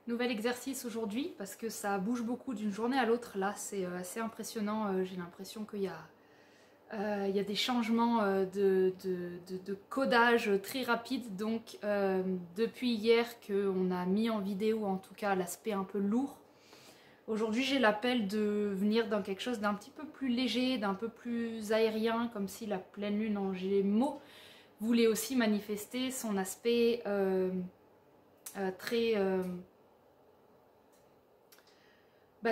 Nouvel exercice aujourd'hui parce que ça bouge beaucoup d'une journée à l'autre. Là, c'est assez impressionnant. J'ai l'impression qu'il y a des changements de codage très rapides. Donc, depuis hier qu'on a mis en vidéo, en tout cas, l'aspect un peu lourd. Aujourd'hui, j'ai l'appel de venir dans quelque chose d'un petit peu plus léger, d'un peu plus aérien, comme si la pleine lune en Gémeaux voulait aussi manifester son aspect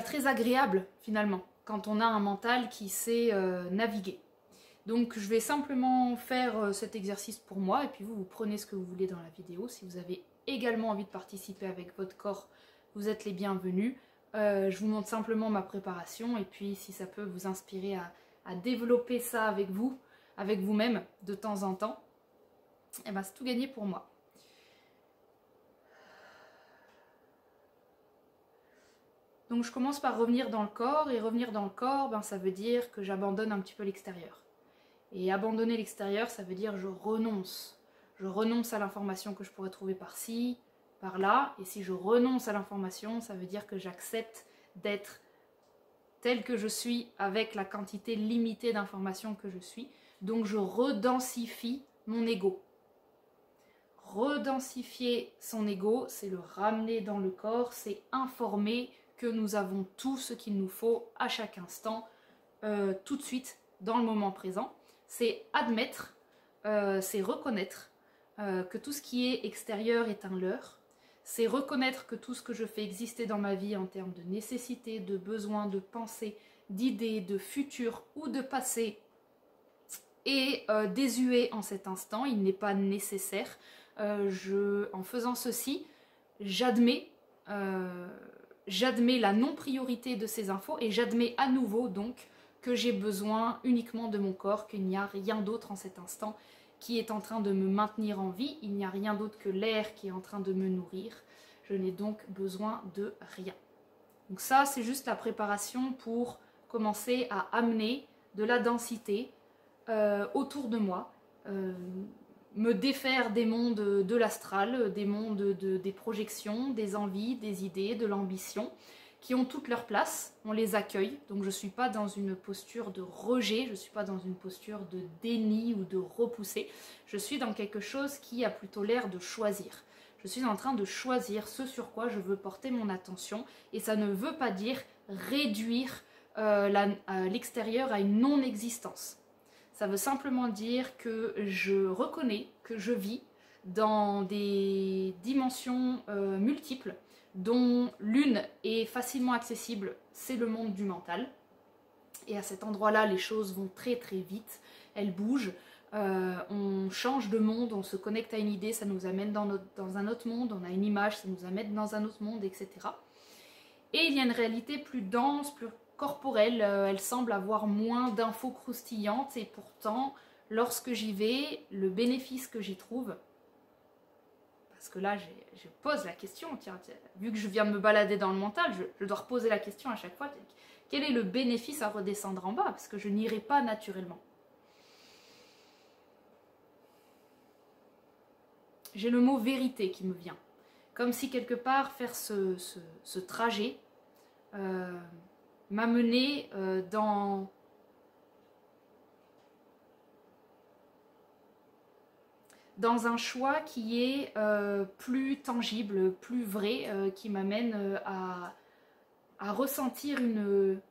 très agréable finalement, quand on a un mental qui sait naviguer. Donc je vais simplement faire cet exercice pour moi, et puis vous prenez ce que vous voulez dans la vidéo. Si vous avez également envie de participer avec votre corps, vous êtes les bienvenus. Je vous montre simplement ma préparation, et puis si ça peut vous inspirer à développer ça avec vous, avec vous-même de temps en temps, et ben c'est tout gagné pour moi. Donc je commence par revenir dans le corps, et revenir dans le corps, ben, ça veut dire que j'abandonne un petit peu l'extérieur. Et abandonner l'extérieur, ça veut dire je renonce. Je renonce à l'information que je pourrais trouver par-ci, par-là, et si je renonce à l'information, ça veut dire que j'accepte d'être tel que je suis avec la quantité limitée d'informations que je suis. Donc je redensifie mon ego. Redensifier son ego, c'est le ramener dans le corps, c'est informer que nous avons tout ce qu'il nous faut à chaque instant, tout de suite, dans le moment présent. C'est admettre, c'est reconnaître que tout ce qui est extérieur est un leurre. C'est reconnaître que tout ce que je fais exister dans ma vie en termes de nécessité, de besoin, de pensée, d'idées, de futur ou de passé est désuet en cet instant, il n'est pas nécessaire. En faisant ceci, j'admets la non-priorité de ces infos, et j'admets à nouveau donc que j'ai besoin uniquement de mon corps, qu'il n'y a rien d'autre en cet instant qui est en train de me maintenir en vie, il n'y a rien d'autre que l'air qui est en train de me nourrir, je n'ai donc besoin de rien. Donc ça, c'est juste la préparation pour commencer à amener de la densité autour de moi, me défaire des mondes de l'astral, des mondes des projections, des envies, des idées, de l'ambition, qui ont toute leur place, on les accueille. Donc je ne suis pas dans une posture de rejet, je ne suis pas dans une posture de déni ou de repousser, je suis dans quelque chose qui a plutôt l'air de choisir. Je suis en train de choisir ce sur quoi je veux porter mon attention, et ça ne veut pas dire réduire l'extérieur à une non-existence. Ça veut simplement dire que je reconnais que je vis dans des dimensions multiples, dont l'une est facilement accessible, c'est le monde du mental. Et à cet endroit-là, les choses vont très très vite, elles bougent, on change de monde, on se connecte à une idée, ça nous amène dans un autre monde, on a une image, ça nous amène dans un autre monde, etc. Et il y a une réalité plus dense, plus corporelle, elle semble avoir moins d'infos croustillantes, et pourtant, lorsque j'y vais, le bénéfice que j'y trouve, parce que là, je pose la question, tiens, vu que je viens de me balader dans le mental, je dois reposer la question à chaque fois, quel est le bénéfice à redescendre en bas, parce que je n'irai pas naturellement. J'ai le mot vérité qui me vient, comme si quelque part faire ce trajet m'amener dans un choix qui est plus tangible, plus vrai, qui m'amène à ressentir une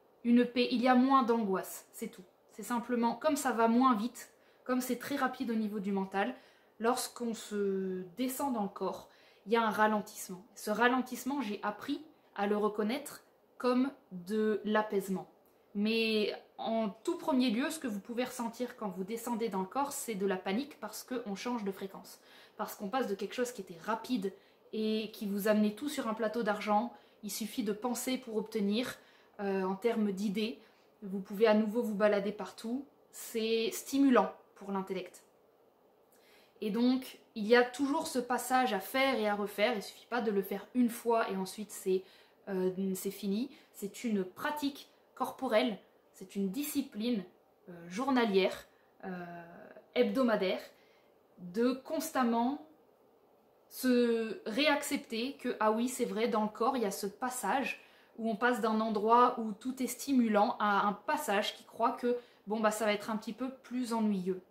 paix. Il y a moins d'angoisse, c'est tout. C'est simplement, comme ça va moins vite, comme c'est très rapide au niveau du mental, lorsqu'on se descend dans le corps, il y a un ralentissement. Ce ralentissement, j'ai appris à le reconnaître comme de l'apaisement. Mais en tout premier lieu, ce que vous pouvez ressentir quand vous descendez dans le corps, c'est de la panique, parce qu'on change de fréquence. Parce qu'on passe de quelque chose qui était rapide et qui vous amenait tout sur un plateau d'argent. Il suffit de penser pour obtenir, en termes d'idées. Vous pouvez à nouveau vous balader partout. C'est stimulant pour l'intellect. Et donc, il y a toujours ce passage à faire et à refaire. Il ne suffit pas de le faire une fois et ensuite c'est fini. C'est une pratique corporelle, c'est une discipline journalière, hebdomadaire, de constamment se réaccepter que, ah oui, c'est vrai, dans le corps, il y a ce passage où on passe d'un endroit où tout est stimulant à un passage qui croit que, bon, bah, ça va être un petit peu plus ennuyeux.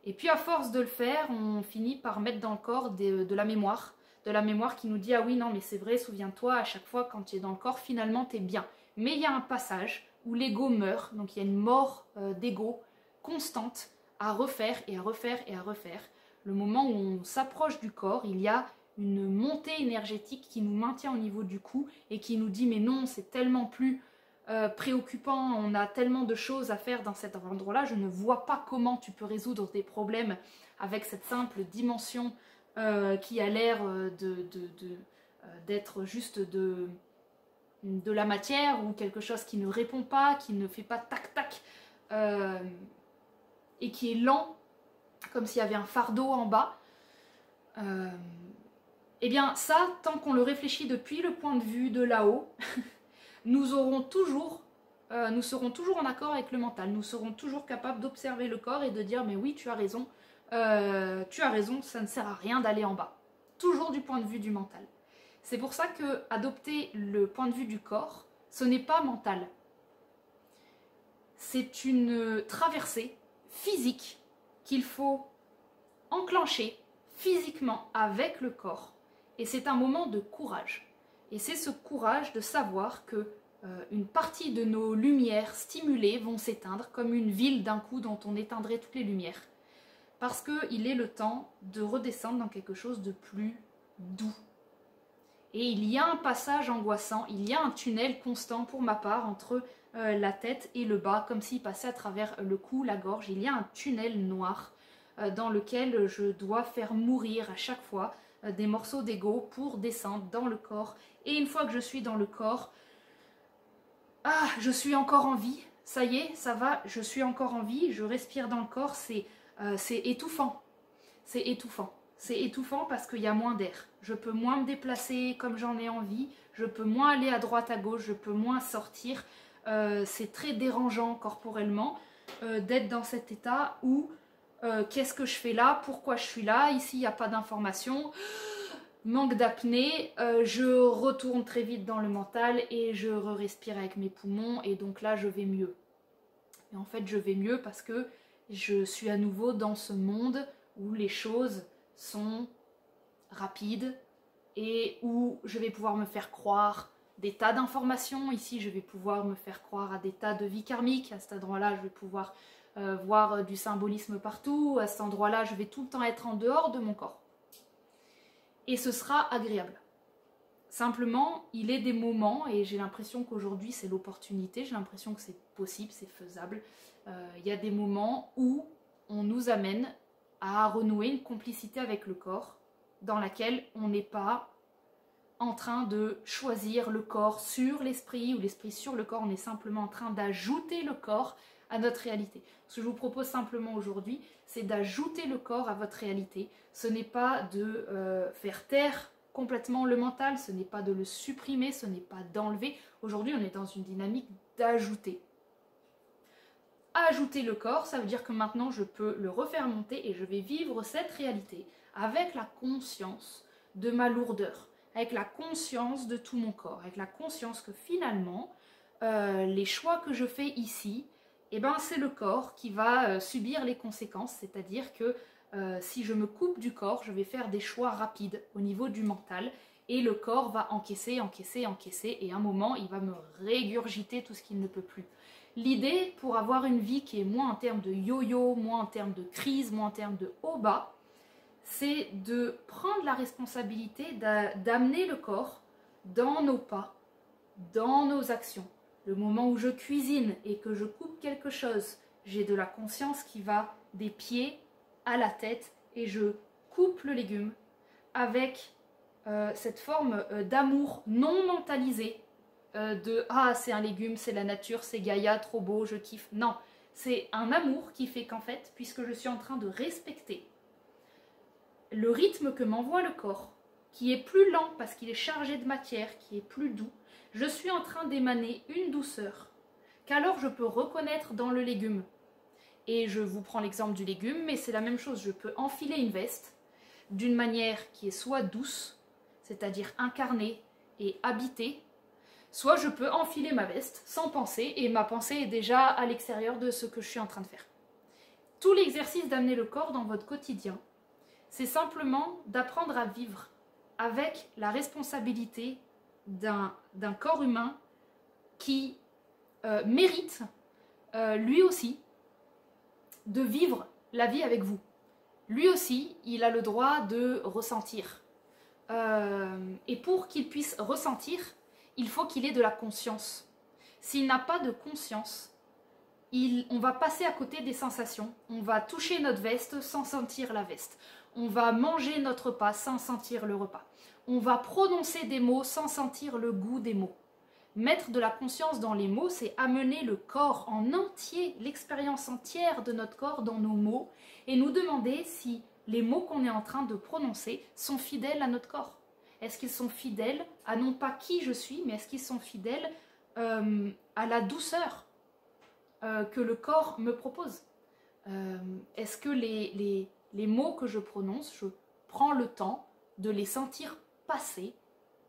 Et puis, à force de le faire, on finit par mettre dans le corps de la mémoire qui nous dit, ah oui, non, mais c'est vrai, souviens-toi, à chaque fois, quand tu es dans le corps, finalement, tu es bien. Mais il y a un passage où l'ego meurt, donc il y a une mort d'ego constante à refaire et à refaire et à refaire. Le moment où on s'approche du corps, il y a une montée énergétique qui nous maintient au niveau du cou et qui nous dit mais non, c'est tellement plus préoccupant, on a tellement de choses à faire dans cet endroit-là, je ne vois pas comment tu peux résoudre des problèmes avec cette simple dimension qui a l'air d'être juste de la matière ou quelque chose qui ne répond pas, qui ne fait pas tac-tac et qui est lent, comme s'il y avait un fardeau en bas. Eh bien ça, tant qu'on le réfléchit depuis le point de vue de là-haut, nous serons toujours en accord avec le mental, nous serons toujours capables d'observer le corps et de dire mais oui, tu as raison, ça ne sert à rien d'aller en bas. Toujours du point de vue du mental. C'est pour ça que adopter le point de vue du corps, ce n'est pas mental. C'est une traversée physique qu'il faut enclencher physiquement avec le corps. Et c'est un moment de courage. Et c'est ce courage de savoir que une partie de nos lumières stimulées vont s'éteindre comme une ville d'un coup dont on éteindrait toutes les lumières. Parce qu'il est le temps de redescendre dans quelque chose de plus doux. Et il y a un passage angoissant, il y a un tunnel constant pour ma part entre la tête et le bas, comme s'il passait à travers le cou, la gorge. Il y a un tunnel noir dans lequel je dois faire mourir à chaque fois des morceaux d'ego pour descendre dans le corps. Et une fois que je suis dans le corps, ah, je suis encore en vie, ça y est, ça va, je suis encore en vie, je respire dans le corps, c'est étouffant. C'est étouffant. C'est étouffant parce qu'il y a moins d'air. Je peux moins me déplacer comme j'en ai envie, je peux moins aller à droite, à gauche, je peux moins sortir. C'est très dérangeant corporellement d'être dans cet état où qu'est-ce que je fais là, pourquoi je suis là, ici il n'y a pas d'information, manque d'apnée, je retourne très vite dans le mental et je respire avec mes poumons et donc là je vais mieux. Et en fait je vais mieux parce que je suis à nouveau dans ce monde où les choses sont rapides et où je vais pouvoir me faire croire des tas d'informations. Ici, je vais pouvoir me faire croire à des tas de vies karmiques. À cet endroit-là, je vais pouvoir voir du symbolisme partout. À cet endroit-là, je vais tout le temps être en dehors de mon corps. Et ce sera agréable. Simplement, il est des moments, et j'ai l'impression qu'aujourd'hui, c'est l'opportunité, j'ai l'impression que c'est possible, c'est faisable. Il y a des moments où on nous amène à renouer une complicité avec le corps dans laquelle on n'est pas en train de choisir le corps sur l'esprit ou l'esprit sur le corps, on est simplement en train d'ajouter le corps à notre réalité. Ce que je vous propose simplement aujourd'hui, c'est d'ajouter le corps à votre réalité. Ce n'est pas de faire taire complètement le mental, ce n'est pas de le supprimer, ce n'est pas d'enlever. Aujourd'hui, on est dans une dynamique d'ajouter. Ajouter le corps, ça veut dire que maintenant je peux le refaire monter et je vais vivre cette réalité avec la conscience de ma lourdeur, avec la conscience de tout mon corps, avec la conscience que finalement, les choix que je fais ici, eh ben, c'est le corps qui va subir les conséquences, c'est-à-dire que si je me coupe du corps, je vais faire des choix rapides au niveau du mental et le corps va encaisser, encaisser, encaisser et à un moment, il va me régurgiter tout ce qu'il ne peut plus. L'idée pour avoir une vie qui est moins en termes de yo-yo, moins en termes de crise, moins en termes de haut-bas, c'est de prendre la responsabilité d'amener le corps dans nos pas, dans nos actions. Le moment où je cuisine et que je coupe quelque chose, j'ai de la conscience qui va des pieds à la tête et je coupe le légume avec cette forme d'amour non mentalisé de « Ah, c'est un légume, c'est la nature, c'est Gaïa, trop beau, je kiffe ». Non, c'est un amour qui fait qu'en fait, puisque je suis en train de respecter le rythme que m'envoie le corps, qui est plus lent parce qu'il est chargé de matière, qui est plus doux, je suis en train d'émaner une douceur qu'alors je peux reconnaître dans le légume. Et je vous prends l'exemple du légume, mais c'est la même chose, je peux enfiler une veste, d'une manière qui est soit douce, c'est-à-dire incarnée et habitée, soit je peux enfiler ma veste sans penser, et ma pensée est déjà à l'extérieur de ce que je suis en train de faire. Tout l'exercice d'amener le corps dans votre quotidien, c'est simplement d'apprendre à vivre avec la responsabilité d'un corps humain qui mérite, lui aussi, de vivre la vie avec vous. Lui aussi, il a le droit de ressentir. Et pour qu'il puisse ressentir, il faut qu'il ait de la conscience. S'il n'a pas de conscience, on va passer à côté des sensations. On va toucher notre veste sans sentir la veste. On va manger notre repas sans sentir le repas. On va prononcer des mots sans sentir le goût des mots. Mettre de la conscience dans les mots, c'est amener le corps en entier, l'expérience entière de notre corps dans nos mots, et nous demander si les mots qu'on est en train de prononcer sont fidèles à notre corps. Est-ce qu'ils sont fidèles à non pas qui je suis, mais est-ce qu'ils sont fidèles à la douceur que le corps me propose? Est-ce que les mots que je prononce, je prends le temps de les sentir passer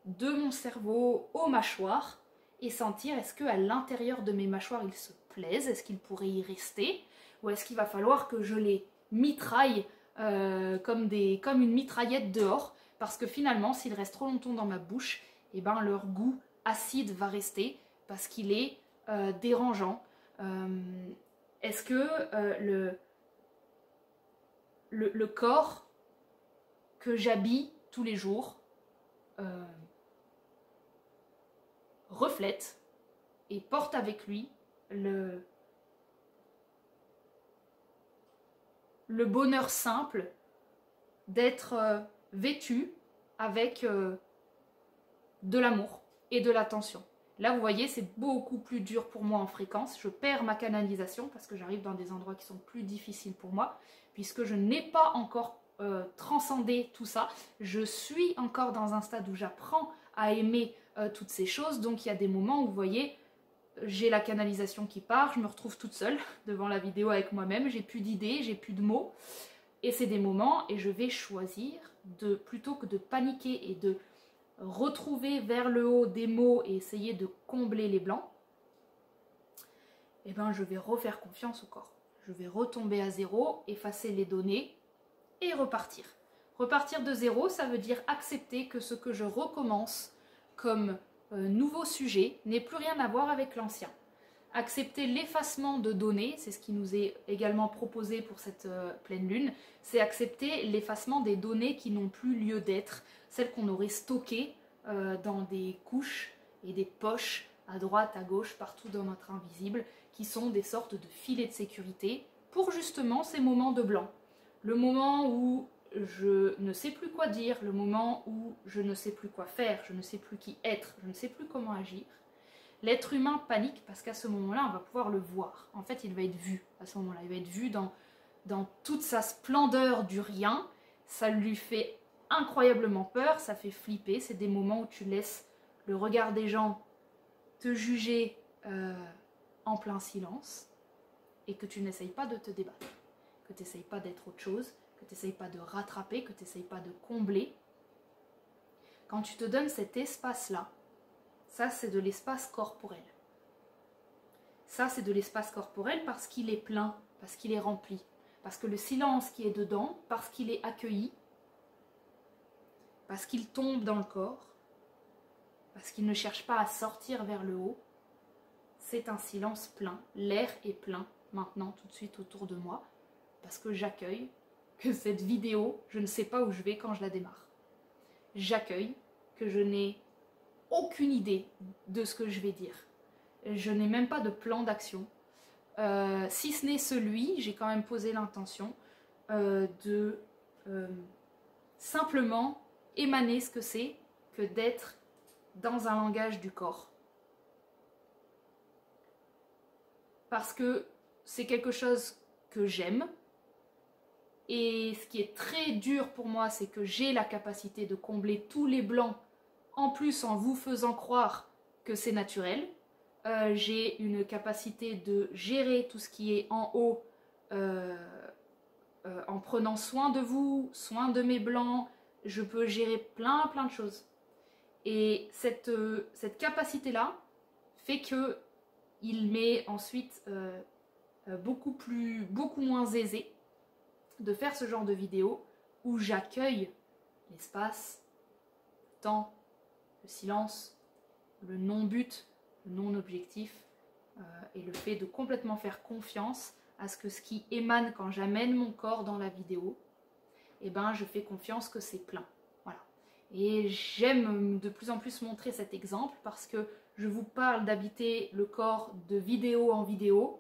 de mon cerveau aux mâchoires et sentir est-ce qu'à l'intérieur de mes mâchoires ils se plaisent, est-ce qu'ils pourraient y rester, ou est-ce qu'il va falloir que je les mitraille comme une mitraillette dehors, parce que finalement s'ils restent trop longtemps dans ma bouche, eh ben, leur goût acide va rester parce qu'il est dérangeant. Est-ce que le corps que j'habille tous les jours reflète et porte avec lui le bonheur simple d'être vêtu avec de l'amour et de l'attention. Là, vous voyez, c'est beaucoup plus dur pour moi en fréquence. Je perds ma canalisation parce que j'arrive dans des endroits qui sont plus difficiles pour moi, puisque je n'ai pas encore transcendé tout ça. Je suis encore dans un stade où j'apprends à aimer toutes ces choses. Donc, il y a des moments où, vous voyez, j'ai la canalisation qui part, je me retrouve toute seule devant la vidéo avec moi-même, j'ai plus d'idées, j'ai plus de mots. Et c'est des moments, et je vais choisir, plutôt que de paniquer et de retrouver vers le haut des mots et essayer de combler les blancs, eh ben je vais refaire confiance au corps. Je vais retomber à zéro, effacer les données et repartir. Repartir de zéro, ça veut dire accepter que ce que je recommence comme nouveau sujet n'ait plus rien à voir avec l'ancien. Accepter l'effacement de données, c'est ce qui nous est également proposé pour cette pleine lune, c'est accepter l'effacement des données qui n'ont plus lieu d'être, celles qu'on aurait stockées dans des couches et des poches à droite, à gauche, partout dans notre invisible, qui sont des sortes de filets de sécurité pour justement ces moments de blanc. Le moment où je ne sais plus quoi dire, le moment où je ne sais plus quoi faire, je ne sais plus qui être, je ne sais plus comment agir. L'être humain panique parce qu'à ce moment-là, on va pouvoir le voir. En fait, il va être vu à ce moment-là. Il va être vu dans toute sa splendeur du rien. Ça lui fait incroyablement peur, ça fait flipper. C'est des moments où tu laisses le regard des gens te juger en plein silence et que tu n'essayes pas de te débattre, que tu n'essayes pas d'être autre chose, que tu n'essayes pas de rattraper, que tu n'essayes pas de combler. Quand tu te donnes cet espace-là, ça, c'est de l'espace corporel. Ça, c'est de l'espace corporel parce qu'il est plein, parce qu'il est rempli. Parce que le silence qui est dedans, parce qu'il est accueilli, parce qu'il tombe dans le corps, parce qu'il ne cherche pas à sortir vers le haut, c'est un silence plein. L'air est plein, maintenant, tout de suite autour de moi, parce que j'accueille que cette vidéo, je ne sais pas où je vais quand je la démarre. J'accueille que je n'ai aucune idée de ce que je vais dire. Je n'ai même pas de plan d'action. Si ce n'est celui, j'ai quand même posé l'intention de simplement émaner ce que c'est que d'être dans un langage du corps. Parce que c'est quelque chose que j'aime. Et ce qui est très dur pour moi, c'est que j'ai la capacité de combler tous les blancs, en plus en vous faisant croire que c'est naturel. J'ai une capacité de gérer tout ce qui est en haut en prenant soin de vous, soin de mes blancs, je peux gérer plein de choses. Et cette capacité-là fait que il m'est ensuite beaucoup moins aisé de faire ce genre de vidéo où j'accueille l'espace, le temps, le silence, le non-but, le non-objectif et le fait de complètement faire confiance à ce qui émane quand j'amène mon corps dans la vidéo, et ben je fais confiance que c'est plein. Voilà. Et j'aime de plus en plus montrer cet exemple parce que je vous parle d'habiter le corps de vidéo en vidéo,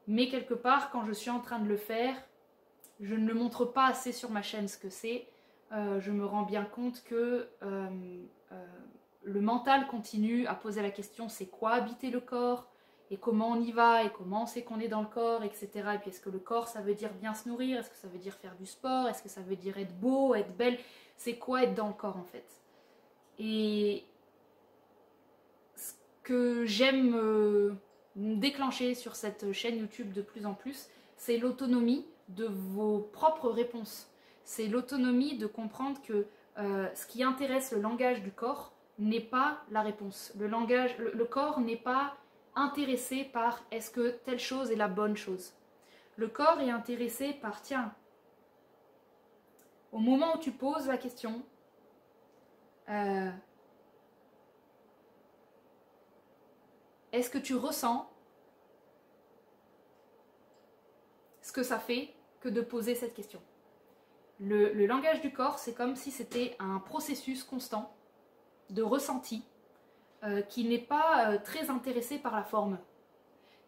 mais quelque part quand je suis en train de le faire, je ne le montre pas assez sur ma chaîne ce que c'est. Je me rends bien compte que le mental continue à poser la question, c'est quoi habiter le corps? Et comment on y va? Et comment on sait qu'on est dans le corps, etc. Et puis est-ce que le corps, ça veut dire bien se nourrir? Est-ce que ça veut dire faire du sport? Est-ce que ça veut dire être beau, être belle? C'est quoi être dans le corps en fait? Et ce que j'aime déclencher sur cette chaîne YouTube de plus en plus, c'est l'autonomie de vos propres réponses. C'est l'autonomie de comprendre que ce qui intéresse le langage du corps n'est pas la réponse. Le corps n'est pas intéressé par est-ce que telle chose est la bonne chose. Le corps est intéressé par tiens, au moment où tu poses la question, est-ce que tu ressens ce que ça fait que de poser cette question? Le langage du corps, c'est comme si c'était un processus constant de ressenti qui n'est pas très intéressé par la forme,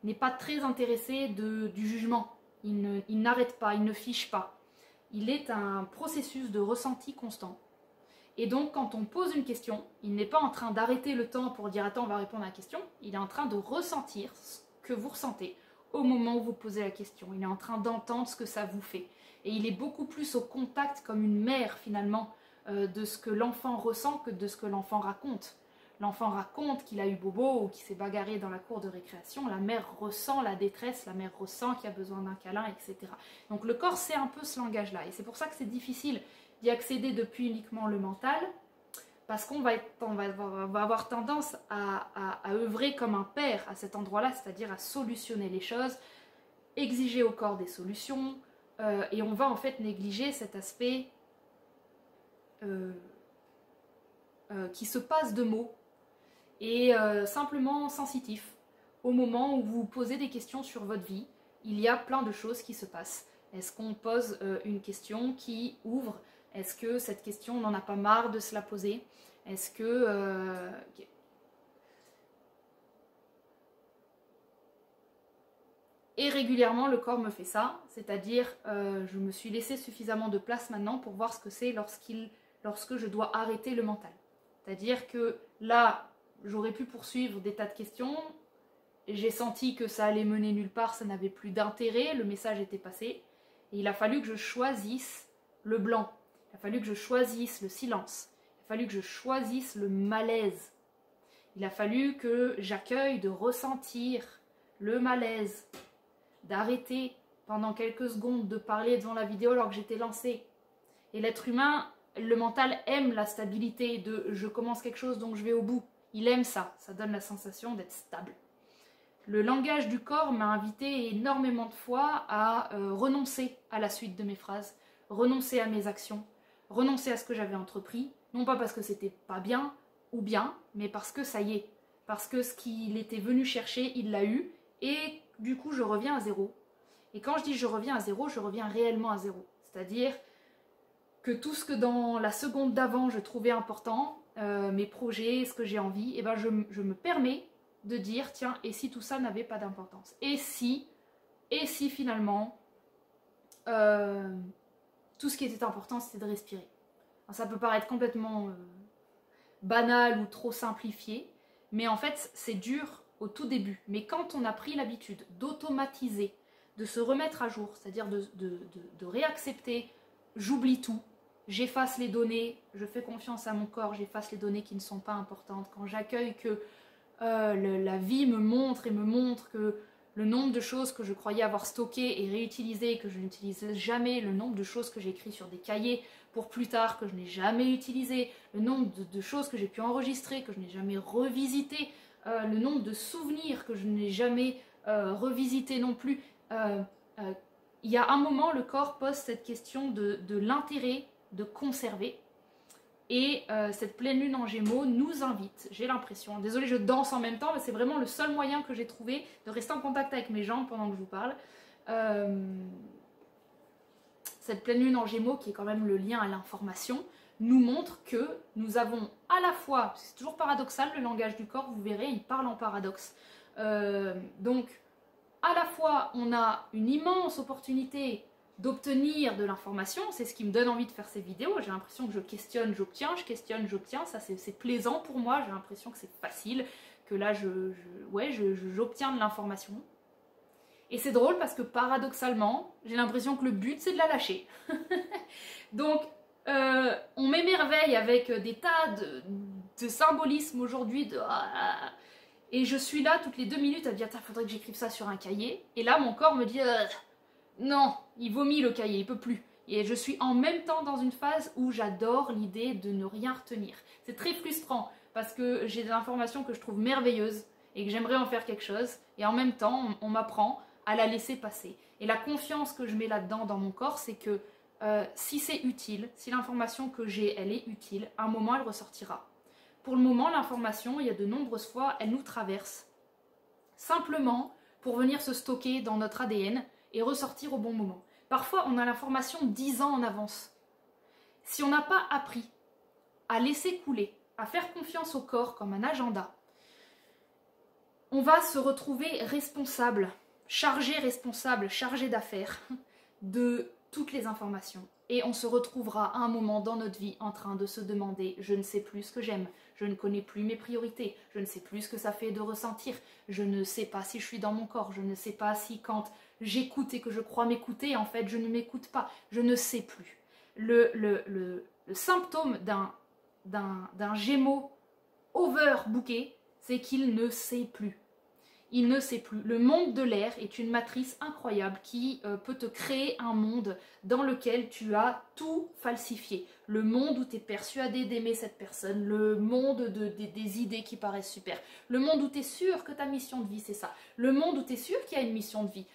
n'est pas très intéressé du jugement. Il n'arrête pas, il ne fiche pas. Il est un processus de ressenti constant. Et donc, quand on pose une question, il n'est pas en train d'arrêter le temps pour dire « Attends, on va répondre à la question ». Il est en train de ressentir ce que vous ressentez au moment où vous posez la question. Il est en train d'entendre ce que ça vous fait. Et il est beaucoup plus au contact, comme une mère finalement, de ce que l'enfant ressent que de ce que l'enfant raconte. L'enfant raconte qu'il a eu bobo ou qu'il s'est bagarré dans la cour de récréation. La mère ressent la détresse, la mère ressent qu'il y a besoin d'un câlin, etc. Donc le corps, c'est un peu ce langage-là. Et c'est pour ça que c'est difficile d'y accéder depuis uniquement le mental, parce qu'on va avoir tendance à œuvrer comme un père à cet endroit-là, c'est-à-dire à solutionner les choses, exiger au corps des solutions, et on va en fait négliger cet aspect qui se passe de mots et simplement sensitif. Au moment où vous posez des questions sur votre vie, il y a plein de choses qui se passent. Est-ce qu'on pose une question qui ouvre? Est-ce que cette question, on n'en a pas marre de se la poser? Est-ce que... Et régulièrement, le corps me fait ça, c'est-à-dire je me suis laissé suffisamment de place maintenant pour voir ce que c'est lorsque je dois arrêter le mental. C'est-à-dire que là, j'aurais pu poursuivre des tas de questions, j'ai senti que ça allait mener nulle part, ça n'avait plus d'intérêt, le message était passé, et il a fallu que je choisisse le blanc, il a fallu que je choisisse le silence, il a fallu que je choisisse le malaise, il a fallu que j'accueille de ressentir le malaise, d'arrêter pendant quelques secondes de parler devant la vidéo alors que j'étais lancée. Et l'être humain, le mental aime la stabilité de je commence quelque chose donc je vais au bout. Il aime ça, ça donne la sensation d'être stable. Le langage du corps m'a invité énormément de fois à renoncer à la suite de mes phrases, renoncer à mes actions, renoncer à ce que j'avais entrepris, non pas parce que c'était pas bien ou bien, mais parce que ça y est, parce que ce qu'il était venu chercher, il l'a eu, et du coup je reviens à zéro. Et quand je dis je reviens à zéro, je reviens réellement à zéro. C'est-à-dire que tout ce que dans la seconde d'avant je trouvais important, mes projets, ce que j'ai envie, et ben je me permets de dire tiens, et si tout ça n'avait pas d'importance? Et si finalement tout ce qui était important c'était de respirer? Alors, ça peut paraître complètement banal ou trop simplifié, mais en fait c'est dur au tout début. Mais quand on a pris l'habitude d'automatiser, de se remettre à jour, c'est-à-dire de réaccepter, j'oublie tout, j'efface les données, je fais confiance à mon corps, j'efface les données qui ne sont pas importantes, quand j'accueille que la vie me montre que le nombre de choses que je croyais avoir stockées et réutilisées et que je n'utilise jamais, le nombre de choses que j'ai écrites sur des cahiers pour plus tard que je n'ai jamais utilisées, le nombre de choses que j'ai pu enregistrer, que je n'ai jamais revisitées, le nombre de souvenirs que je n'ai jamais revisités non plus. Il y a un moment, le corps pose cette question de l'intérêt de conserver. Et cette pleine lune en Gémeaux nous invite, j'ai l'impression, désolée je danse en même temps, mais c'est vraiment le seul moyen que j'ai trouvé de rester en contact avec mes jambes pendant que je vous parle. Cette pleine lune en Gémeaux, qui est quand même le lien à l'information, nous montre que nous avons à la fois, c'est toujours paradoxal le langage du corps, vous verrez, il parle en paradoxe. Donc, à la fois, on a une immense opportunité d'obtenir de l'information, c'est ce qui me donne envie de faire ces vidéos, j'ai l'impression que je questionne, j'obtiens, je questionne, j'obtiens, ça c'est plaisant pour moi, j'ai l'impression que c'est facile, que là j'obtiens de l'information. Et c'est drôle parce que paradoxalement, j'ai l'impression que le but c'est de la lâcher. Donc on m'émerveille avec des tas de symbolismes aujourd'hui, et je suis là toutes les 2 minutes à dire, faudrait que j'écrive ça sur un cahier, et là mon corps me dit... Non, il vomit le cahier, il peut plus. Et je suis en même temps dans une phase où j'adore l'idée de ne rien retenir. C'est très frustrant parce que j'ai des informations que je trouve merveilleuses et que j'aimerais en faire quelque chose. Et en même temps, on m'apprend à la laisser passer. Et la confiance que je mets là-dedans dans mon corps, c'est que si c'est utile, si l'information que j'ai, elle est utile, à un moment, elle ressortira. Pour le moment, l'information, il y a de nombreuses fois, elle nous traverse. Simplement pour venir se stocker dans notre ADN et ressortir au bon moment. Parfois, on a l'information 10 ans en avance. Si on n'a pas appris à laisser couler, à faire confiance au corps comme un agenda, on va se retrouver responsable, chargé d'affaires de toutes les informations. Et on se retrouvera à un moment dans notre vie en train de se demander « je ne sais plus ce que j'aime, je ne connais plus mes priorités, je ne sais plus ce que ça fait de ressentir, je ne sais pas si je suis dans mon corps, je ne sais pas si quand j'écoute et que je crois m'écouter, en fait je ne m'écoute pas, je ne sais plus ». Le symptôme d'un Gémeaux overbooké, c'est qu'il ne sait plus. Il ne sait plus. Le monde de l'air est une matrice incroyable qui peut te créer un monde dans lequel tu as tout falsifié. Le monde où tu es persuadé d'aimer cette personne, le monde des idées qui paraissent super, le monde où tu es sûr que ta mission de vie c'est ça, le monde où tu es sûr qu'il y a une mission de vie,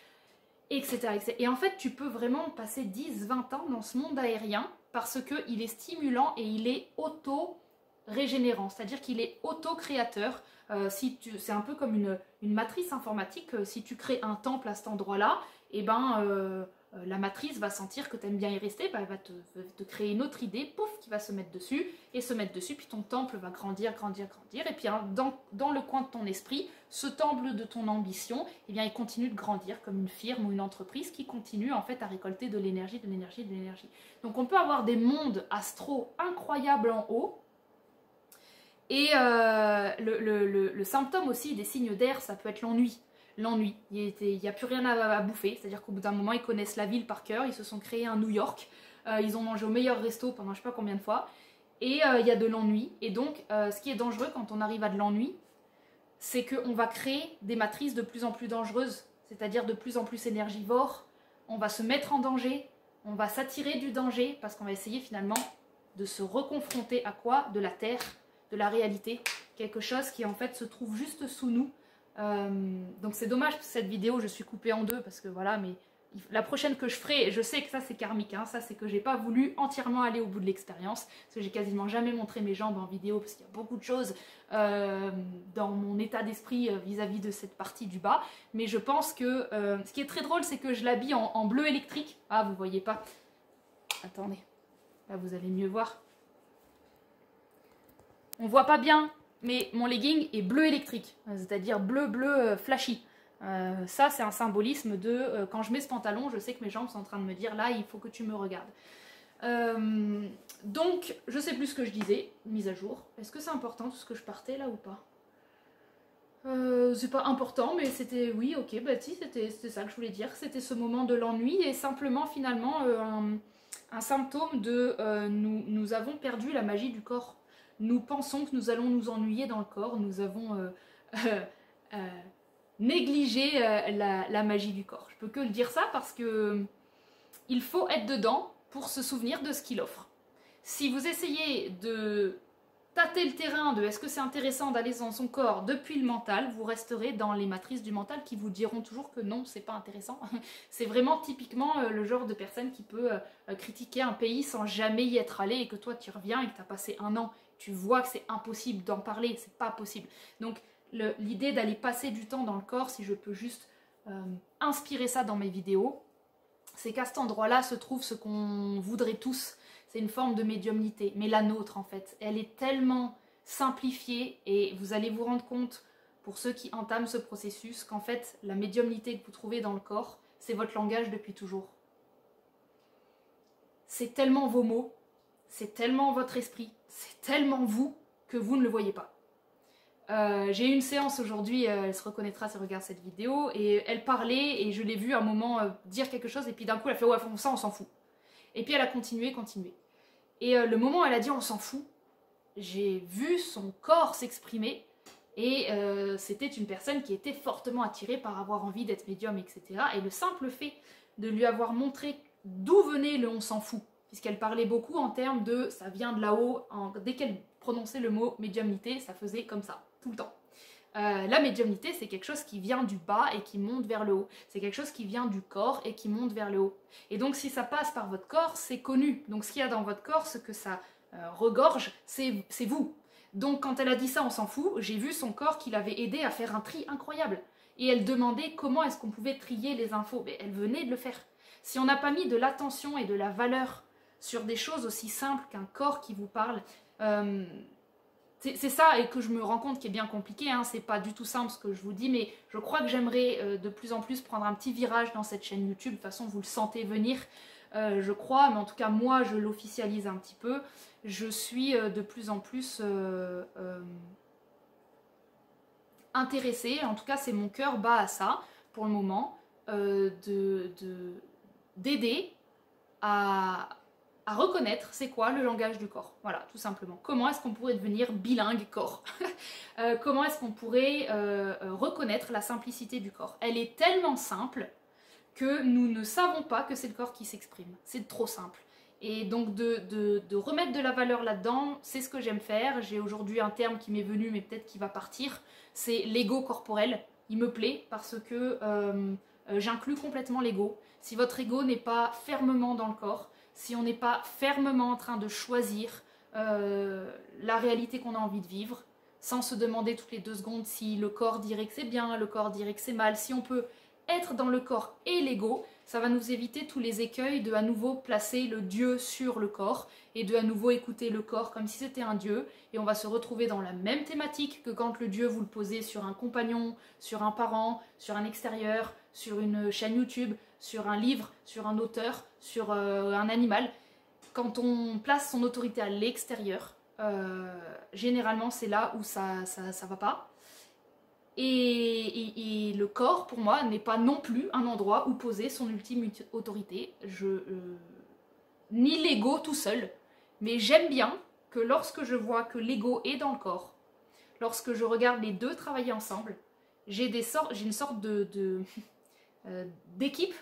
etc., etc. Et en fait, tu peux vraiment passer 10-20 ans dans ce monde aérien parce qu'il est stimulant et il est auto-régénérant, c'est-à-dire qu'il est auto-créateur. C'est un peu comme une matrice informatique, si tu crées un temple à cet endroit-là, et la matrice va sentir que tu aimes bien y rester, elle va te créer une autre idée, pouf, qui va se mettre dessus, puis ton temple va grandir, et puis dans le coin de ton esprit, ce temple de ton ambition, eh bien, il continue de grandir comme une firme ou une entreprise qui continue en fait à récolter de l'énergie. Donc on peut avoir des mondes astro incroyables en haut. Et le symptôme aussi des signes d'air, ça peut être l'ennui. L'ennui, il n'y a plus rien à bouffer, c'est-à-dire qu'au bout d'un moment, ils connaissent la ville par cœur, ils se sont créés un New York, ils ont mangé au meilleur resto pendant je ne sais pas combien de fois, et il y a de l'ennui. Et donc, ce qui est dangereux quand on arrive à de l'ennui, c'est qu'on va créer des matrices de plus en plus dangereuses, c'est-à-dire de plus en plus énergivores, on va se mettre en danger, on va s'attirer du danger, parce qu'on va essayer finalement de se reconfronter à quoi? De la terre, de la réalité, quelque chose qui en fait se trouve juste sous nous. Donc c'est dommage que cette vidéo je suis coupée en deux parce que voilà, mais la prochaine que je ferai, je sais que ça c'est karmique, hein, ça c'est que j'ai pas voulu entièrement aller au bout de l'expérience, parce que j'ai quasiment jamais montré mes jambes en vidéo parce qu'il y a beaucoup de choses dans mon état d'esprit vis-à-vis de cette partie du bas, mais je pense que ce qui est très drôle c'est que je l'habille en bleu électrique. Ah vous voyez pas, attendez, là vous allez mieux voir. On voit pas bien, mais mon legging est bleu électrique, c'est-à-dire bleu flashy. Ça, c'est un symbolisme de quand je mets ce pantalon, je sais que mes jambes sont en train de me dire là, il faut que tu me regardes. Donc, je sais plus ce que je disais, mise à jour. Est-ce que c'est important tout ce que je partais là ou pas? C'est pas important, mais c'était, oui, ok, bah si, c'était ça que je voulais dire. C'était ce moment de l'ennui et simplement finalement un symptôme de nous avons perdu la magie du corps. Nous pensons que nous allons nous ennuyer dans le corps, nous négliger la magie du corps. Je peux que le dire ça parce que il faut être dedans pour se souvenir de ce qu'il offre. Si vous essayez de tâter le terrain de est-ce que c'est intéressant d'aller dans son corps depuis le mental, vous resterez dans les matrices du mental qui vous diront toujours que non, c'est pas intéressant. C'est vraiment typiquement le genre de personne qui peut critiquer un pays sans jamais y être allé et que toi tu reviens et que tu as passé un an, tu vois que c'est impossible d'en parler, c'est pas possible. Donc l'idée d'aller passer du temps dans le corps, si je peux juste inspirer ça dans mes vidéos, c'est qu'à cet endroit-là se trouve ce qu'on voudrait tous. C'est une forme de médiumnité, mais la nôtre en fait. Elle est tellement simplifiée et vous allez vous rendre compte, pour ceux qui entament ce processus, qu'en fait, la médiumnité que vous trouvez dans le corps, c'est votre langage depuis toujours. C'est tellement vos mots, c'est tellement votre esprit, c'est tellement vous que vous ne le voyez pas. J'ai eu une séance aujourd'hui, elle se reconnaîtra si elle regarde cette vidéo, et elle parlait, et je l'ai vue à un moment dire quelque chose, et puis d'un coup elle a fait « ouais, ça on s'en fout ». Et puis elle a continué. Et le moment où elle a dit « on s'en fout », j'ai vu son corps s'exprimer, et c'était une personne qui était fortement attirée par avoir envie d'être médium, etc. Et le simple fait de lui avoir montré d'où venait le « on s'en fout », puisqu'elle parlait beaucoup en termes de « ça vient de là-haut », dès qu'elle prononçait le mot médiumnité, ça faisait comme ça, tout le temps. La médiumnité, c'est quelque chose qui vient du bas et qui monte vers le haut. C'est quelque chose qui vient du corps et qui monte vers le haut. Et donc, si ça passe par votre corps, c'est connu. Donc, ce qu'il y a dans votre corps, ce que ça regorge, c'est vous. Donc, quand elle a dit ça, on s'en fout, j'ai vu son corps qui l'avait aidé à faire un tri incroyable. Et elle demandait comment est-ce qu'on pouvait trier les infos. Mais elle venait de le faire. Si on n'a pas mis de l'attention et de la valeur sur des choses aussi simples qu'un corps qui vous parle, c'est ça et que je me rends compte qui est bien compliqué, hein, c'est pas du tout simple ce que je vous dis, mais je crois que j'aimerais de plus en plus prendre un petit virage dans cette chaîne YouTube. De toute façon, vous le sentez venir, je crois, mais en tout cas, moi, je l'officialise un petit peu. Je suis de plus en plus intéressée, en tout cas, c'est mon cœur bat à ça, pour le moment, d'aider à reconnaître c'est quoi le langage du corps. Voilà, tout simplement. Comment est-ce qu'on pourrait devenir bilingue corps? Comment est-ce qu'on pourrait reconnaître la simplicité du corps? Elle est tellement simple que nous ne savons pas que c'est le corps qui s'exprime. C'est trop simple. Et donc de remettre de la valeur là-dedans, c'est ce que j'aime faire. J'ai aujourd'hui un terme qui m'est venu, mais peut-être qu'il va partir. C'est l'ego corporel. Il me plaît parce que j'inclus complètement l'ego. Si votre ego n'est pas fermement dans le corps, si on n'est pas fermement en train de choisir la réalité qu'on a envie de vivre, sans se demander toutes les 2 secondes si le corps dirait que c'est bien, le corps dirait que c'est mal, si on peut être dans le corps et l'ego, ça va nous éviter tous les écueils de à nouveau placer le Dieu sur le corps et de à nouveau écouter le corps comme si c'était un Dieu, et on va se retrouver dans la même thématique que quand le Dieu vous le posez sur un compagnon, sur un parent, sur un extérieur, sur une chaîne YouTube, sur un livre, sur un auteur, sur un animal. Quand on place son autorité à l'extérieur, généralement c'est là où ça va pas. Et le corps, pour moi, n'est pas non plus un endroit où poser son ultime autorité. Ni l'ego tout seul, mais j'aime bien que lorsque je vois que l'ego est dans le corps, lorsque je regarde les deux travailler ensemble, j'ai une sorte d'équipe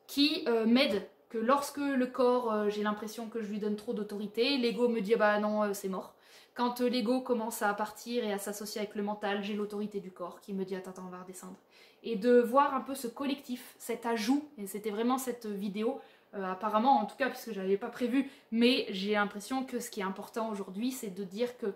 qui m'aide. Que lorsque le corps, j'ai l'impression que je lui donne trop d'autorité, l'ego me dit bah non, c'est mort. Quand l'ego commence à partir et à s'associer avec le mental, j'ai l'autorité du corps qui me dit attends, on va redescendre. Et de voir un peu ce collectif, cet ajout, et c'était vraiment cette vidéo, apparemment en tout cas puisque je n'avais pas prévu, mais j'ai l'impression que ce qui est important aujourd'hui, c'est de dire que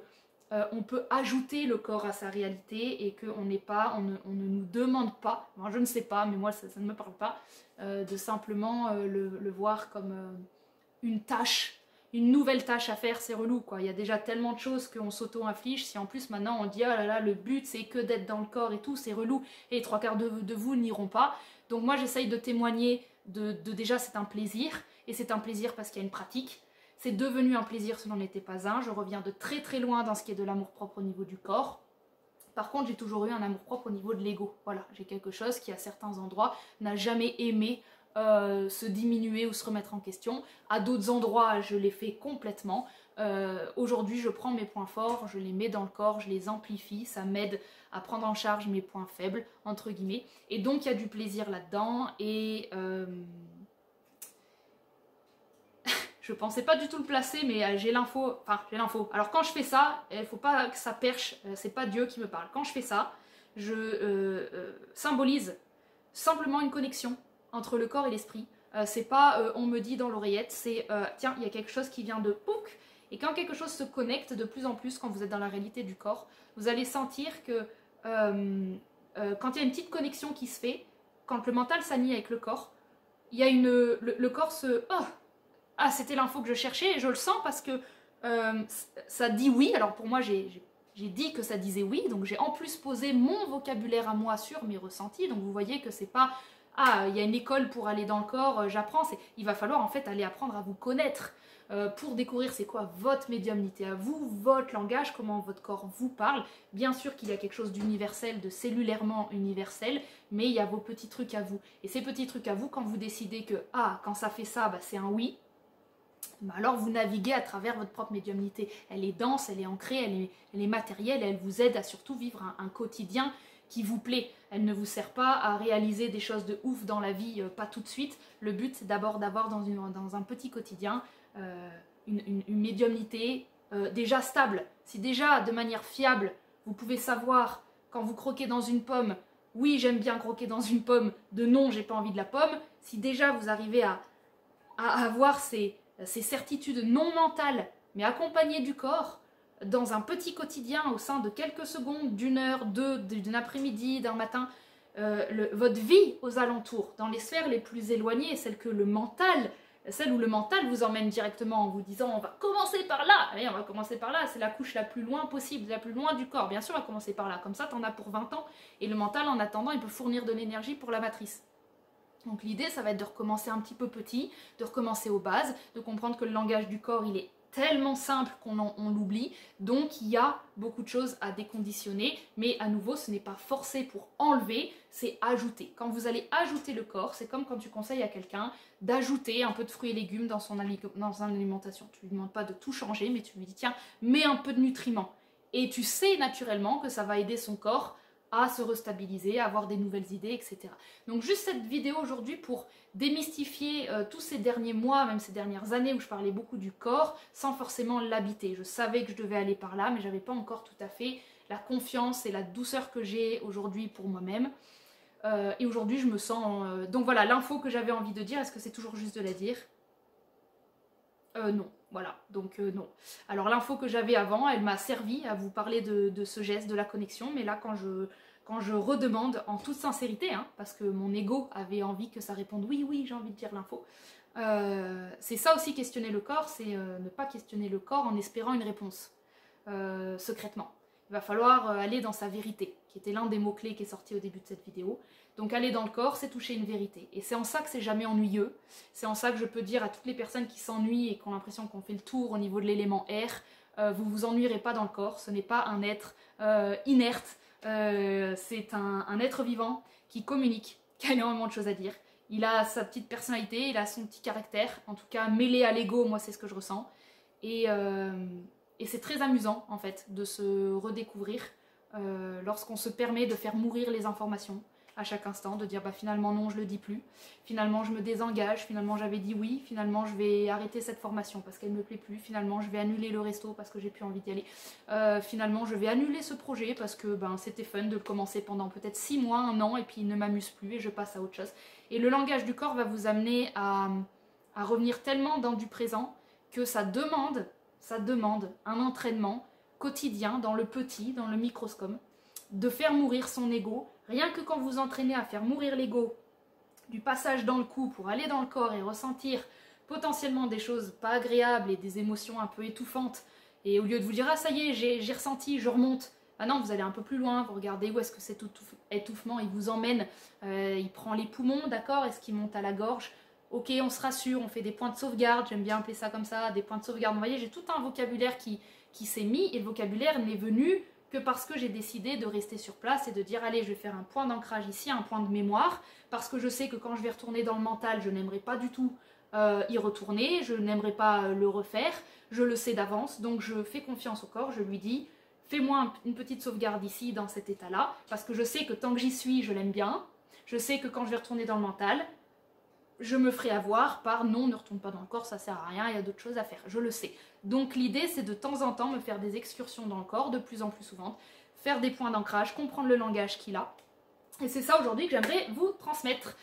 on peut ajouter le corps à sa réalité et qu'on on ne nous demande pas, moi je ne sais pas, mais moi ça ne me parle pas, de simplement le voir comme une tâche. Une nouvelle tâche à faire, c'est relou quoi. Il y a déjà tellement de choses qu'on s'auto-inflige. Si en plus maintenant on dit oh là là, le but c'est que d'être dans le corps et tout, c'est relou. Et les 3/4 de vous n'iront pas. Donc moi j'essaye de témoigner de déjà c'est un plaisir. Et c'est un plaisir parce qu'il y a une pratique. C'est devenu un plaisir, ce n'en était pas un. Je reviens de très très loin dans ce qui est de l'amour-propre au niveau du corps. Par contre j'ai toujours eu un amour-propre au niveau de l'ego. Voilà, j'ai quelque chose qui à certains endroits n'a jamais aimé se diminuer ou se remettre en question. À d'autres endroits, je l'ai fait complètement. Aujourd'hui je prends mes points forts, je les mets dans le corps, je les amplifie, ça m'aide à prendre en charge mes points faibles, entre guillemets. Et donc il y a du plaisir là-dedans et... je pensais pas du tout le placer, mais j'ai l'info. Enfin, j'ai l'info. Alors quand je fais ça, il faut pas que ça perche. C'est pas Dieu qui me parle. Quand je fais ça, je symbolise simplement une connexion entre le corps et l'esprit. C'est pas on me dit dans l'oreillette, c'est tiens, il y a quelque chose qui vient de pouc. Et quand quelque chose se connecte de plus en plus, quand vous êtes dans la réalité du corps, vous allez sentir que quand il y a une petite connexion qui se fait, quand le mental s'aligne avec le corps, il y a le corps se... Oh, ah, c'était l'info que je cherchais et je le sens parce que ça dit oui. Alors pour moi, j'ai dit que ça disait oui, donc j'ai en plus posé mon vocabulaire à moi sur mes ressentis. Donc vous voyez que c'est pas ah, il y a une école pour aller dans le corps, j'apprends. Il va falloir en fait aller apprendre à vous connaître pour découvrir c'est quoi votre médiumnité à vous, votre langage, comment votre corps vous parle. Bien sûr qu'il y a quelque chose d'universel, de cellulairement universel, mais il y a vos petits trucs à vous. Et ces petits trucs à vous, quand vous décidez que ah, quand ça fait ça, bah, c'est un oui. Bah alors vous naviguez à travers votre propre médiumnité. Elle est dense, elle est ancrée, elle est matérielle, elle vous aide à surtout vivre un quotidien qui vous plaît. Elle ne vous sert pas à réaliser des choses de ouf dans la vie, pas tout de suite. Le but c'est d'abord d'avoir dans un petit quotidien une médiumnité déjà stable. Si déjà de manière fiable, vous pouvez savoir quand vous croquez dans une pomme, oui j'aime bien croquer dans une pomme, de non j'ai pas envie de la pomme, si déjà vous arrivez à avoir ces certitudes non mentales, mais accompagnées du corps, dans un petit quotidien au sein de quelques secondes, d'une heure, d'un après-midi, d'un matin, votre vie aux alentours, dans les sphères les plus éloignées, celle où le mental vous emmène directement en vous disant on va commencer par là, allez on va commencer par là, c'est la couche la plus loin possible, la plus loin du corps, bien sûr on va commencer par là, comme ça t'en as pour 20 ans, et le mental en attendant il peut fournir de l'énergie pour la matrice. Donc l'idée, ça va être de recommencer un petit peu petit, de recommencer aux bases, de comprendre que le langage du corps, il est tellement simple qu'on l'oublie. Donc il y a beaucoup de choses à déconditionner, mais à nouveau, ce n'est pas forcé pour enlever, c'est ajouter. Quand vous allez ajouter le corps, c'est comme quand tu conseilles à quelqu'un d'ajouter un peu de fruits et légumes dans son alimentation. Tu ne lui demandes pas de tout changer, mais tu lui dis tiens, mets un peu de nutriments. Et tu sais naturellement que ça va aider son corps à se restabiliser, à avoir des nouvelles idées, etc. Donc juste cette vidéo aujourd'hui pour démystifier tous ces derniers mois, même ces dernières années où je parlais beaucoup du corps, sans forcément l'habiter. Je savais que je devais aller par là, mais j'avais pas encore tout à fait la confiance et la douceur que j'ai aujourd'hui pour moi-même. Et aujourd'hui je me sens... Donc voilà, l'info que j'avais envie de dire, est-ce que c'est toujours juste de la dire ? Non, voilà, donc non. Alors l'info que j'avais avant, elle m'a servi à vous parler de ce geste, de la connexion, mais là quand je redemande en toute sincérité, hein, parce que mon ego avait envie que ça réponde oui, j'ai envie de dire l'info, c'est ça aussi questionner le corps, c'est ne pas questionner le corps en espérant une réponse secrètement. Il va falloir aller dans sa vérité, qui était l'un des mots-clés qui est sorti au début de cette vidéo. Donc aller dans le corps, c'est toucher une vérité. Et c'est en ça que c'est jamais ennuyeux. C'est en ça que je peux dire à toutes les personnes qui s'ennuient et qui ont l'impression qu'on fait le tour au niveau de l'élément R, vous vous ennuierez pas dans le corps. Ce n'est pas un être inerte. C'est un être vivant qui communique, qui a énormément de choses à dire. Il a sa petite personnalité, il a son petit caractère. En tout cas, mêlé à l'ego, moi c'est ce que je ressens. Et c'est très amusant en fait de se redécouvrir lorsqu'on se permet de faire mourir les informations à chaque instant, de dire bah finalement non je le dis plus, finalement je me désengage, finalement j'avais dit oui, finalement je vais arrêter cette formation parce qu'elle me plaît plus, finalement je vais annuler le resto parce que j'ai plus envie d'y aller, finalement je vais annuler ce projet parce que ben, c'était fun de le commencer pendant peut-être 6 mois, 1 an et puis il ne m'amuse plus et je passe à autre chose. Et le langage du corps va vous amener à revenir tellement dans du présent que ça demande un entraînement quotidien dans le petit, dans le microscope, de faire mourir son ego. Rien que quand vous entraînez à faire mourir l'ego, du passage dans le cou pour aller dans le corps et ressentir potentiellement des choses pas agréables et des émotions un peu étouffantes, et au lieu de vous dire ah ça y est j'ai ressenti, je remonte, ah non vous allez un peu plus loin, vous regardez où est-ce que cet étouffement il vous emmène, il prend les poumons, d'accord, est-ce qu'il monte à la gorge, ok on se rassure, on fait des points de sauvegarde, j'aime bien appeler ça comme ça, des points de sauvegarde, vous voyez j'ai tout un vocabulaire qui s'est mis, et le vocabulaire n'est venu que parce que j'ai décidé de rester sur place et de dire allez je vais faire un point d'ancrage ici, un point de mémoire, parce que je sais que quand je vais retourner dans le mental, je n'aimerais pas du tout y retourner, je n'aimerais pas le refaire, je le sais d'avance, donc je fais confiance au corps, je lui dis fais-moi une petite sauvegarde ici dans cet état-là, parce que je sais que tant que j'y suis, je l'aime bien, je sais que quand je vais retourner dans le mental, je me ferai avoir par non, ne retourne pas dans le corps, ça sert à rien, il y a d'autres choses à faire, je le sais. Donc l'idée c'est de temps en temps me faire des excursions dans le corps, de plus en plus souvent, faire des points d'ancrage, comprendre le langage qu'il a. Et c'est ça aujourd'hui que j'aimerais vous transmettre.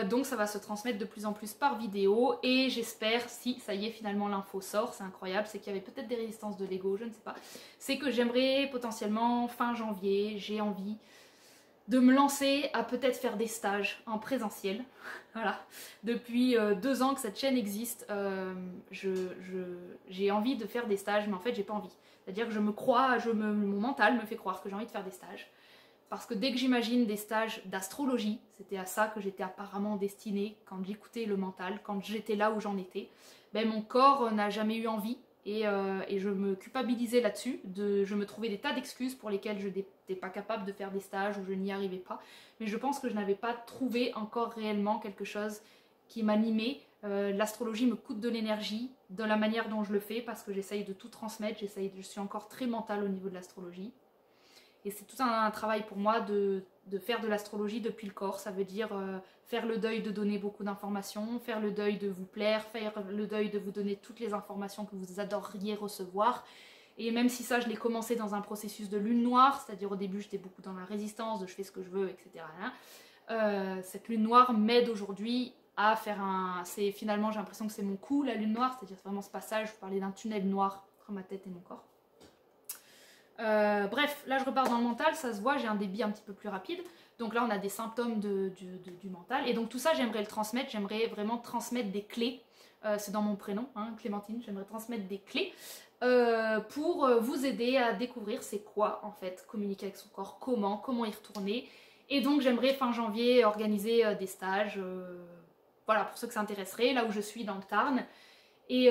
Donc ça va se transmettre de plus en plus par vidéo et j'espère, si ça y est finalement l'info sort, c'est incroyable, c'est qu'il y avait peut-être des résistances de l'ego, je ne sais pas. C'est que j'aimerais potentiellement fin janvier, j'ai envie de me lancer à peut-être faire des stages en présentiel. Voilà, depuis 2 ans que cette chaîne existe, j'ai envie de faire des stages, mais en fait j'ai pas envie. C'est-à-dire que je me crois, mon mental me fait croire que j'ai envie de faire des stages. Parce que dès que j'imagine des stages d'astrologie, c'était à ça que j'étais apparemment destinée quand j'écoutais le mental, quand j'étais là où j'en étais, ben mon corps n'a jamais eu envie et je me culpabilisais là-dessus, je me trouvais des tas d'excuses pour lesquelles je n'étais pas capable de faire des stages ou je n'y arrivais pas. Mais je pense que je n'avais pas trouvé encore réellement quelque chose qui m'animait. L'astrologie me coûte de l'énergie, de la manière dont je le fais, parce que j'essaye de tout transmettre, je suis encore très mentale au niveau de l'astrologie. Et c'est tout un travail pour moi de faire de l'astrologie depuis le corps. Ça veut dire faire le deuil de donner beaucoup d'informations, faire le deuil de vous plaire, faire le deuil de vous donner toutes les informations que vous adoreriez recevoir. Et même si ça, je l'ai commencé dans un processus de lune noire, c'est-à-dire au début, j'étais beaucoup dans la résistance, de je fais ce que je veux, etc. Cette lune noire m'aide aujourd'hui à faire finalement, j'ai l'impression que c'est mon coup, la lune noire, c'est-à-dire vraiment ce passage, je parlais d'un tunnel noir entre ma tête et mon corps. Bref, là je repars dans le mental, ça se voit, j'ai un débit un petit peu plus rapide. Donc là on a des symptômes du mental. Et donc tout ça j'aimerais le transmettre, j'aimerais vraiment transmettre des clés. C'est dans mon prénom, hein, Clémentine, j'aimerais transmettre des clés pour vous aider à découvrir c'est quoi en fait communiquer avec son corps, comment y retourner. Et donc j'aimerais fin janvier organiser des stages, voilà pour ceux que ça intéresserait, là où je suis dans le Tarn. Et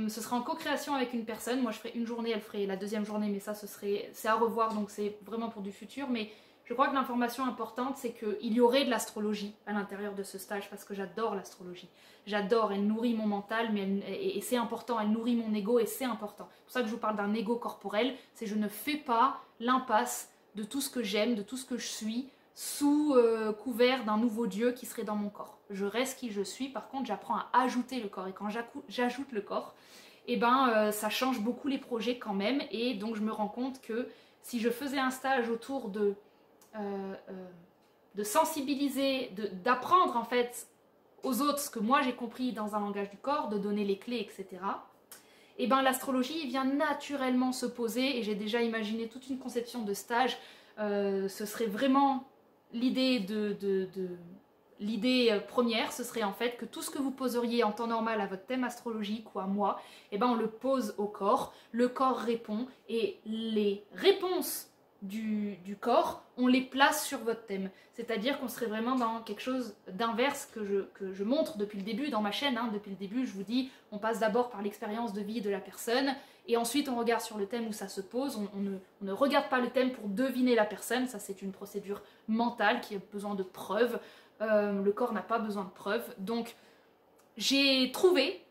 ce sera en co-création avec une personne. Moi je ferai une journée, elle ferait la deuxième journée, mais ça c'est à revoir, donc c'est vraiment pour du futur. Mais je crois que l'information importante c'est qu'il y aurait de l'astrologie à l'intérieur de ce stage, parce que j'adore l'astrologie. J'adore, elle nourrit mon mental, et c'est important, elle nourrit mon ego et c'est important. C'est pour ça que je vous parle d'un ego corporel, c'est je ne fais pas l'impasse de tout ce que j'aime, de tout ce que je suis, sous couvert d'un nouveau dieu qui serait dans mon corps. Je reste qui je suis, par contre j'apprends à ajouter le corps, et quand j'ajoute le corps, et ben ça change beaucoup les projets quand même, et donc je me rends compte que si je faisais un stage autour de sensibiliser, d'apprendre en fait aux autres ce que moi j'ai compris dans un langage du corps, de donner les clés, etc., et ben l'astrologie vient naturellement se poser, et j'ai déjà imaginé toute une conception de stage. Ce serait vraiment l'idée l'idée première, ce serait en fait que tout ce que vous poseriez en temps normal à votre thème astrologique ou à moi, eh ben on le pose au corps, le corps répond, et les réponses du corps, on les place sur votre thème. C'est-à-dire qu'on serait vraiment dans quelque chose d'inverse que je montre depuis le début dans ma chaîne. Hein. Depuis le début, je vous dis, on passe d'abord par l'expérience de vie de la personne, et ensuite on regarde sur le thème où ça se pose. On ne regarde pas le thème pour deviner la personne, ça c'est une procédure mentale qui a besoin de preuves. Le corps n'a pas besoin de preuves. Donc j'ai trouvé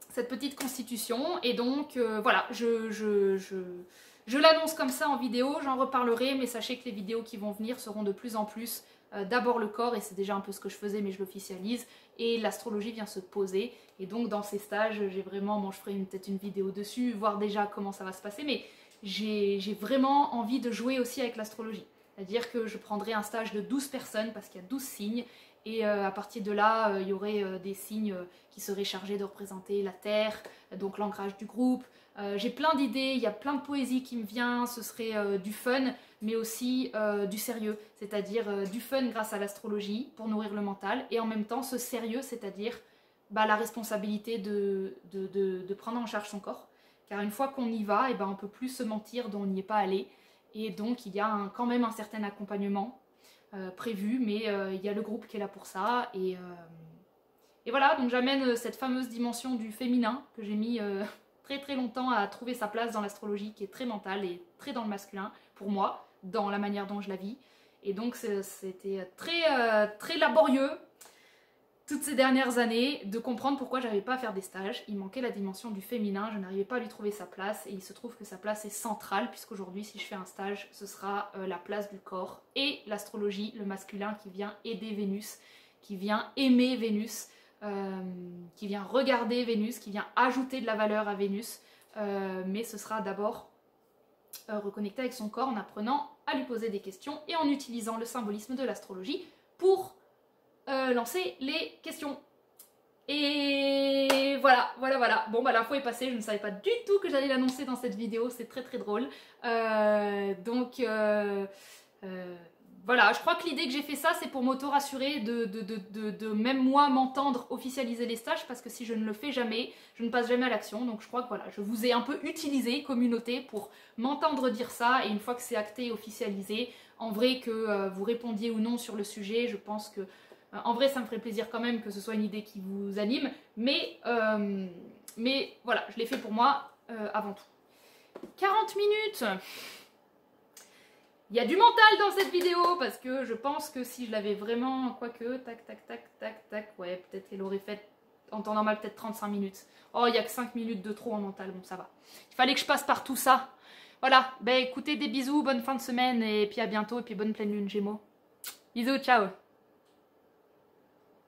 cette petite constitution, et donc voilà, je l'annonce comme ça en vidéo, j'en reparlerai, mais sachez que les vidéos qui vont venir seront de plus en plus d'abord le corps, et c'est déjà un peu ce que je faisais, mais je l'officialise, et l'astrologie vient se poser. Et donc dans ces stages, j'ai vraiment, bon je ferai peut-être une vidéo dessus, voir déjà comment ça va se passer, mais j'ai vraiment envie de jouer aussi avec l'astrologie. C'est-à-dire que je prendrai un stage de 12 personnes, parce qu'il y a 12 signes, et à partir de là, il y aurait des signes qui seraient chargés de représenter la Terre, donc l'ancrage du groupe. J'ai plein d'idées, il y a plein de poésie qui me vient, ce serait du fun, mais aussi du sérieux, c'est-à-dire du fun grâce à l'astrologie pour nourrir le mental, et en même temps ce sérieux, c'est-à-dire la responsabilité de prendre en charge son corps. Car une fois qu'on y va, on ne peut plus se mentir dont on n'y est pas allé, et donc il y a quand même un certain accompagnement prévu, mais il y a le groupe qui est là pour ça, et voilà, donc j'amène cette fameuse dimension du féminin que j'ai mis très très longtemps à trouver sa place dans l'astrologie, qui est très mentale et très dans le masculin, pour moi, dans la manière dont je la vis. Et donc c'était très laborieux. toutes ces dernières années de comprendre pourquoi j'arrivais pas à faire des stages. Il manquait la dimension du féminin, je n'arrivais pas à lui trouver sa place et il se trouve que sa place est centrale puisqu'aujourd'hui si je fais un stage ce sera la place du corps et l'astrologie, le masculin qui vient aider Vénus, qui vient aimer Vénus, qui vient regarder Vénus, qui vient ajouter de la valeur à Vénus, mais ce sera d'abord reconnecter avec son corps en apprenant à lui poser des questions et en utilisant le symbolisme de l'astrologie pour lancer les questions. Et voilà. Bon bah l'info est passée, je ne savais pas du tout que j'allais l'annoncer dans cette vidéo, c'est très très drôle. Voilà, je crois que l'idée que j'ai fait ça, c'est pour m'auto-rassurer de même moi m'entendre officialiser les stages, parce que si je ne le fais jamais, je ne passe jamais à l'action. Donc je crois que voilà, je vous ai un peu utilisé, communauté, pour m'entendre dire ça, et une fois que c'est acté et officialisé, en vrai que vous répondiez ou non sur le sujet, je pense que en vrai, ça me ferait plaisir quand même que ce soit une idée qui vous anime, mais voilà, je l'ai fait pour moi avant tout. 40 minutes. Il y a du mental dans cette vidéo, parce que je pense que si je l'avais vraiment, quoique, tac, ouais, peut-être qu'elle aurait fait, en temps normal, peut-être 35 minutes. Oh, il n'y a que 5 minutes de trop en mental, bon, ça va. Il fallait que je passe par tout ça. Voilà, ben écoutez, des bisous, bonne fin de semaine, et puis à bientôt, et puis bonne pleine lune, Gémeaux. Bisous, ciao.